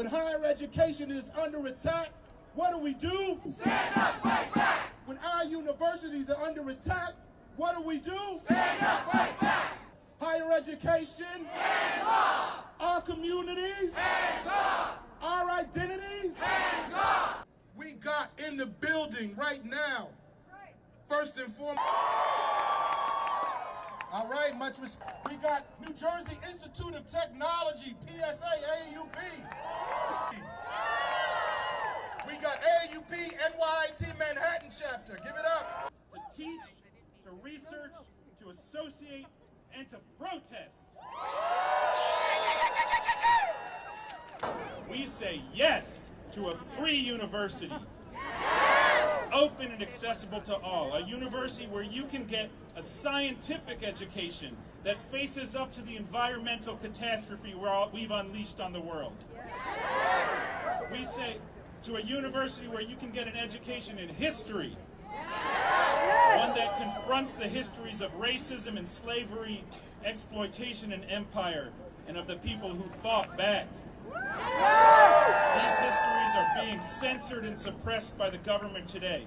When higher education is under attack, what do? Stand up, fight back! When our universities are under attack, what do? Stand up, fight back! Higher education, hands off! Our communities, hands off! Our identities, hands off! We got in the building right now. First and foremost. All right, much respect. We got New Jersey Institute of Technology, PSA, AUP. We got AUP, NYT Manhattan chapter. Give it up. To teach, to research, to associate, and to protest. We say yes to a free university. Open and accessible to all. A university where you can get a scientific education that faces up to the environmental catastrophe we've unleashed on the world. We say to a university where you can get an education in history. One that confronts the histories of racism and slavery, exploitation and empire, and of the people who fought back. These histories are being censored and suppressed by the government today.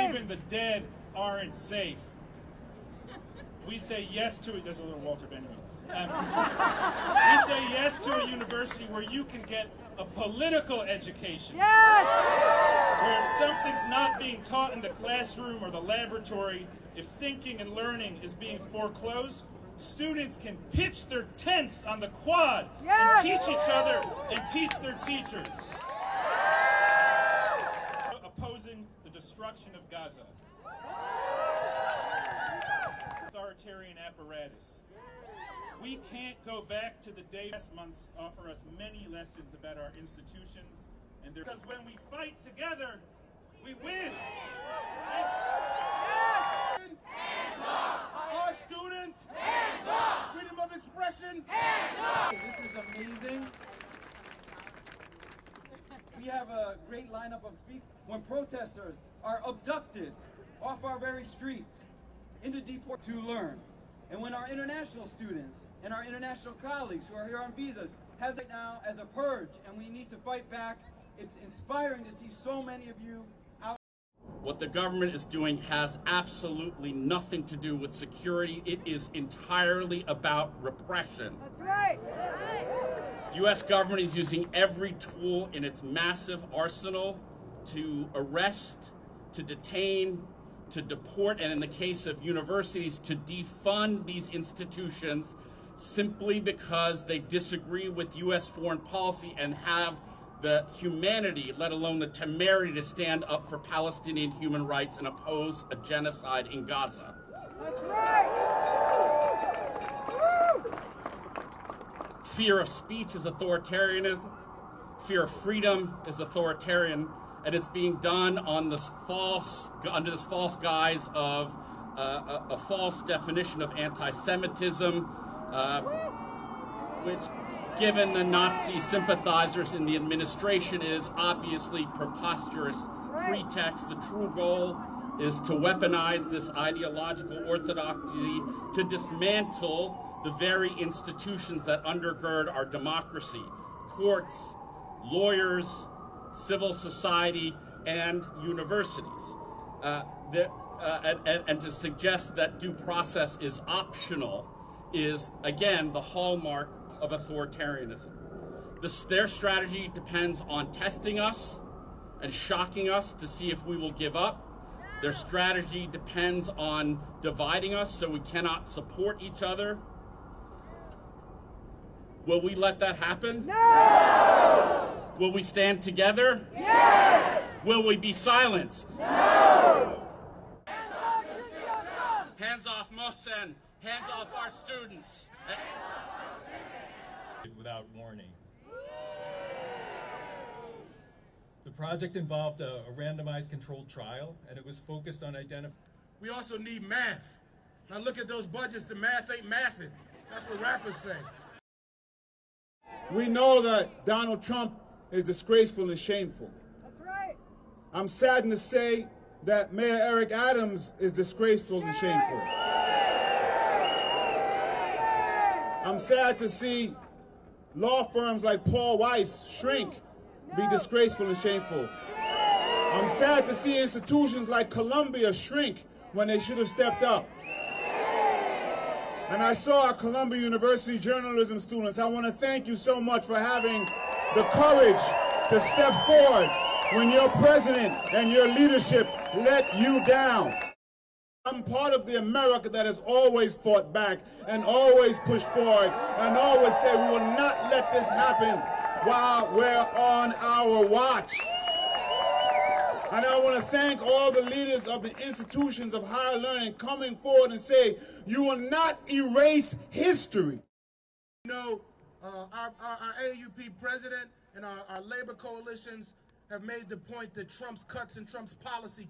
Even the dead aren't safe. We say yes to it. There's a little Walter Benjamin. We say yes to a university where you can get a political education. Where if something's not being taught in the classroom or the laboratory, if thinking and learning is being foreclosed, students can pitch their tents on the quad and teach each other and teach their teachers. Opposing the destruction of Gaza. Authoritarian apparatus. We can't go back to the day last months offer us many lessons about our institutions, and because when we fight together, we win. Hands off! Our students, Hands off! freedom of expression, Hands off! This is amazing. We have a great lineup of speakers. When protesters are abducted off our very streets into deport to learn, and when our international students and our international colleagues who are here on visas have it now as a purge, and we need to fight back. It's inspiring to see so many of you out. What the government is doing has absolutely nothing to do with security. It is entirely about repression. That's right. The U.S. government is using every tool in its massive arsenal to arrest, to detain, to deport, and in the case of universities, to defund these institutions simply because they disagree with U.S. foreign policy and have the humanity, let alone the temerity, to stand up for Palestinian human rights and oppose a genocide in Gaza. That's right. Fear of speech is authoritarianism. Fear of freedom is authoritarian, and it's being done on this under this false guise of a false definition of anti-Semitism, which, given the Nazi sympathizers in the administration, is obviously preposterous pretext. The true goal is to weaponize this ideological orthodoxy to dismantle the very institutions that undergird our democracy: courts, lawyers, civil society, and universities. And to suggest that due process is optional is, again, the hallmark of authoritarianism. Their strategy depends on testing us and shocking us to see if we will give up. Their strategy depends on dividing us so we cannot support each other. Will we let that happen? No! Will we stand together? Yes! Will we be silenced? No! Hands off Mohsen. Hands off our students. Without warning. The project involved a randomized controlled trial, and it was focused on identifying. We also need math. Now look at those budgets, the math ain't mathing. That's what rappers say. We know that Donald Trump is disgraceful and shameful. That's right. I'm saddened to say that Mayor Eric Adams is disgraceful and shameful. I'm sad to see law firms like Paul Weiss shrink, be disgraceful and shameful. I'm sad to see institutions like Columbia shrink when they should have stepped up. And I saw our Columbia University journalism students. I want to thank you so much for having the courage to step forward when your president and your leadership let you down. I'm part of the America that has always fought back and always pushed forward and always said we will not let this happen while we're on our watch. And I want to thank all the leaders of the institutions of higher learning coming forward and say, you will not erase history. You know, our AUP president and our labor coalitions have made the point that Trump's cuts and Trump's policy